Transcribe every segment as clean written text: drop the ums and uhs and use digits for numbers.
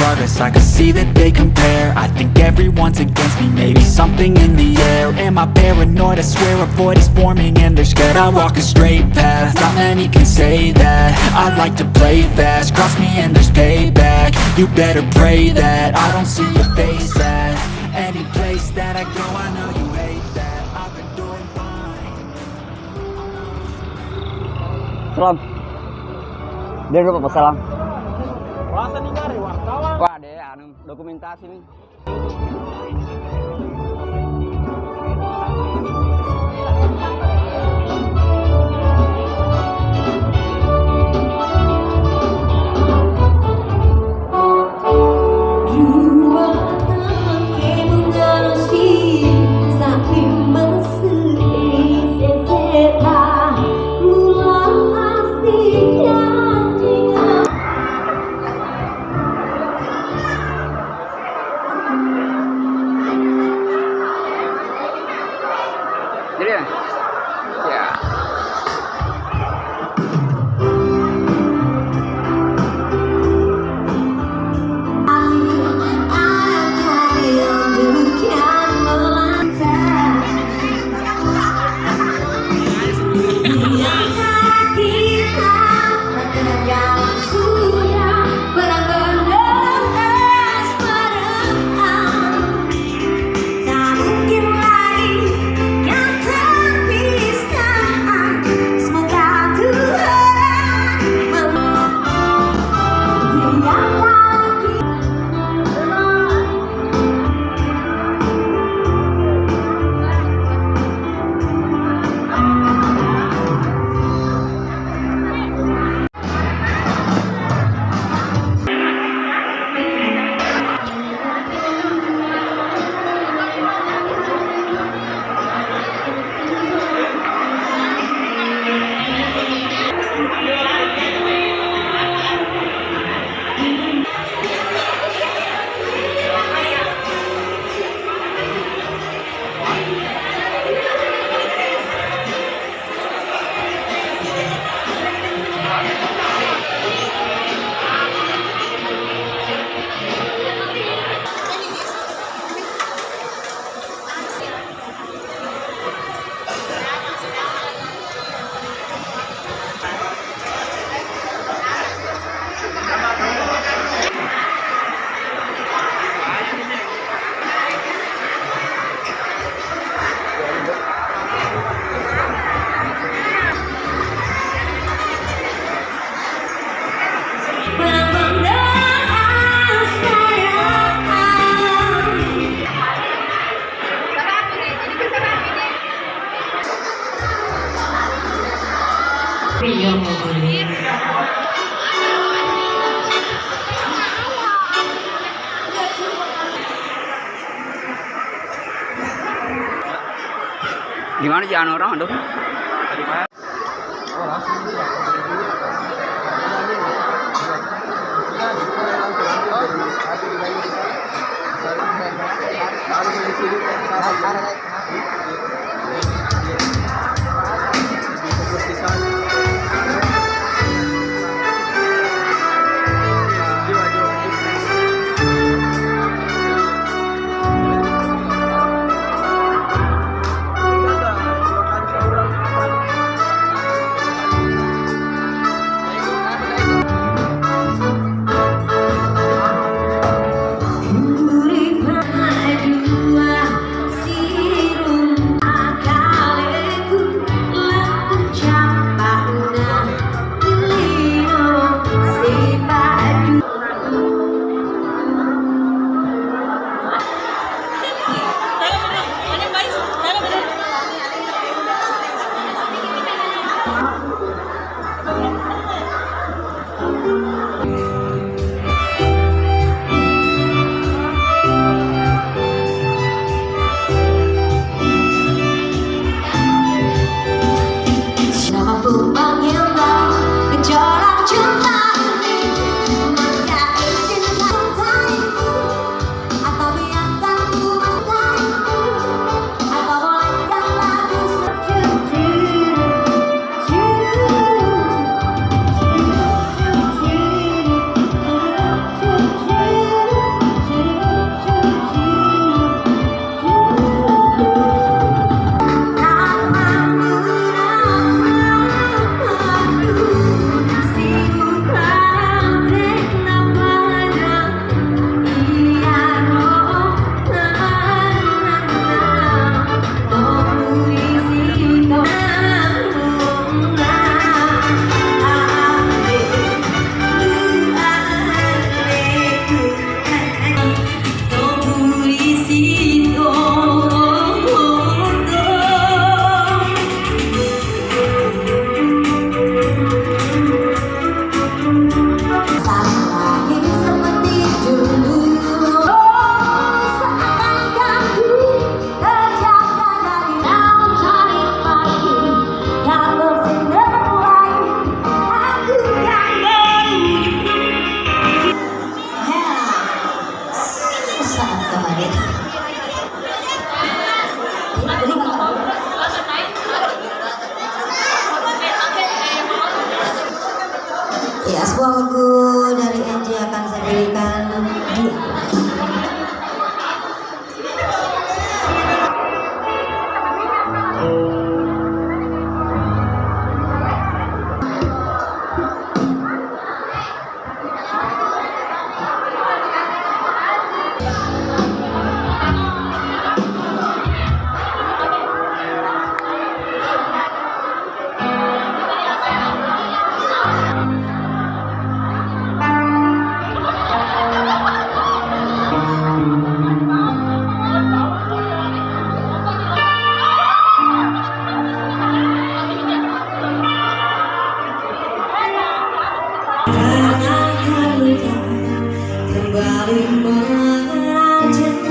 progress, I can see that they compare. I think everyone's against me, maybe something in the air. Am I paranoid? I swear a void is forming and they're scared. I walk a straight path, not many can say that. I like to play fast, cross me and there's payback. You better pray that I don't see your face at any place that I go. I know you hate that. I've been doing fine. Salam. Dia dulu apa salam? Bahasa nih dari wartawan. Wah, deh anu dokumentasi nih. Jadi ya? Ya. Gimana jalan orang aduh? Oh, langsung dia. Ya, sebuah lagu dari Angie akan saya berikan dia. Kembali merancang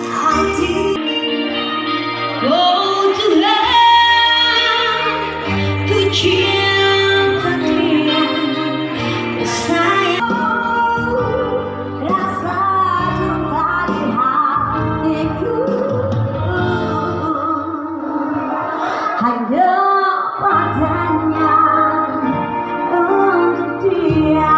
hati. Oh Tuhan, ku cinta dia, sayang, rasa cinta di hatiku hanya padanya, untuk dia.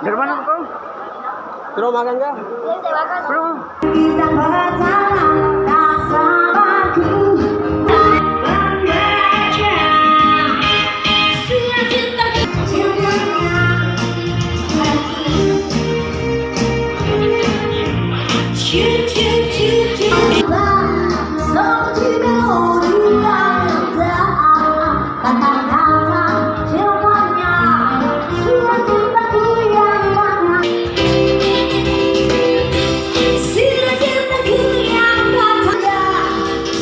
Dari mana kau? Suruh makan kah? Belum. Bisa berjalan bersamaku, membaca surat cinta cintanya hati. Seperti melodi yang indah, kata-kata cintanya, surat cintaku yang mana. Surat cintaku yang bertanda,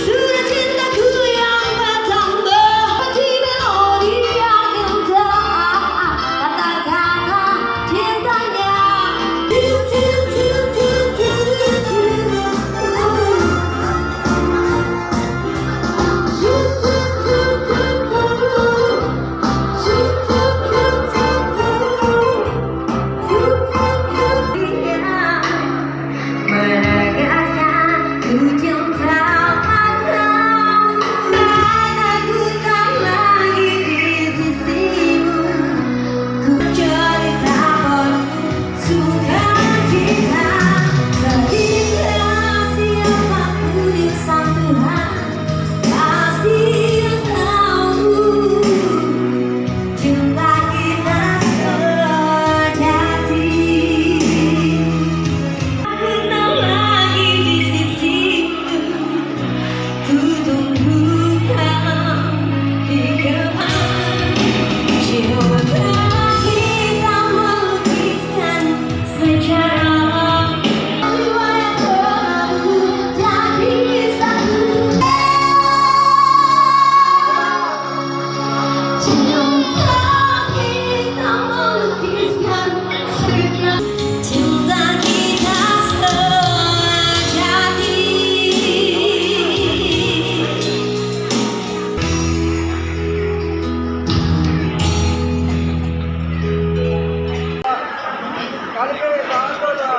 surat cintaku yang bertanda, seperti melodi yang indah, kata-kata cintanya. Menegaskan ku cinta padamu, aku tak lagi di sisimu. Ku cerita penuh sukacita, sehingga siapapun yang sang Tuhan pasti tahu cinta kita sejati. Aku tak lagi di sisimu, ku tunggu kau di kemana. Coba kita melukiskan sejarah riwayat baru jadi satu. Cinta kita melukiskan sejarah, cinta kita sejati. Kali ke, tahan dulu.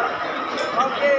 Oke.